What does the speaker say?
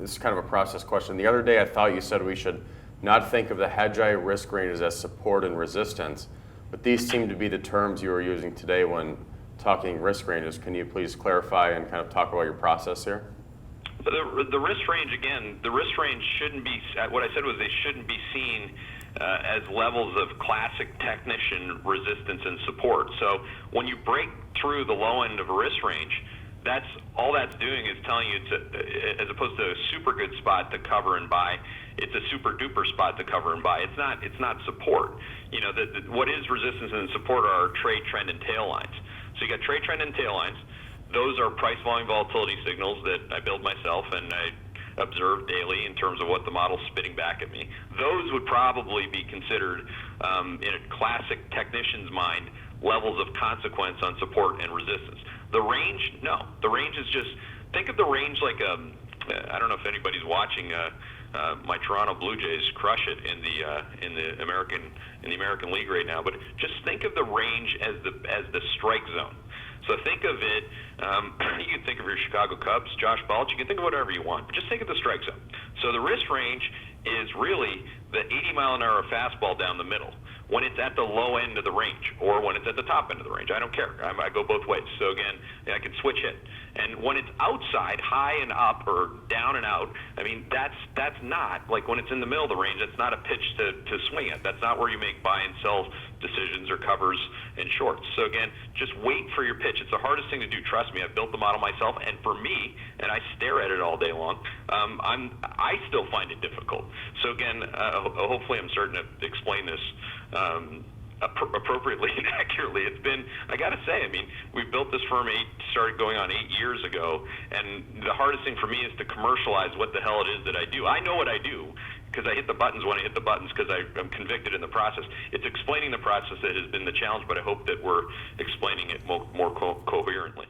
this is kind of a process question. The other day I thought you said we should not think of the Hedgeye risk ranges as support and resistance, but these seem to be the terms you were using today when talking risk ranges. Can you please clarify and kind of talk about your process here? The risk range, again, the risk range shouldn't be, what I said was they shouldn't be seen as levels of classic technician resistance and support. So when you break through the low end of a risk range, that's all that's doing is telling you it's as opposed to a super good spot to cover and buy, it's a super duper spot to cover and buy. It's not support. You know, what is resistance and support are trade trend and tail lines. So you got trade trend and tail lines. Those are price volume volatility signals that I build myself and I observe daily in terms of what the model's spitting back at me. Those would probably be considered, in a classic technician's mind, levels of consequence on support and resistance. The range, no. The range is just, think of the range like I don't know if anybody's watching my Toronto Blue Jays crush it in the American League right now, but just think of the range as the strike zone. So think of it, you can think of your Chicago Cubs, Josh Balch, you can think of whatever you want, but just think of the strike zone. So the risk range is really the 80-mile-an-hour fastball down the middle when it's at the low end of the range or when it's at the top end of the range. I don't care. I go both ways. So again, I can switch it. And when it's outside, high and up or down and out, I mean, that's not, like when it's in the middle of the range, that's not a pitch to swing at. That's not where you make buy and sell decisions or covers and shorts. So again, just wait for your pitch. It's the hardest thing to do. Trust me, I've built the model myself, and for me, and I stare at it all day long, I still find it difficult. So again, hopefully I'm starting to explain this appropriately and accurately. It's been, I got to say, I mean, we built this firm started going on 8 years ago, and the hardest thing for me is to commercialize what the hell it is that I do. I know what I do because I hit the buttons when I hit the buttons because I'm convicted in the process. It's explaining the process that has been the challenge, but I hope that we're explaining it more coherently.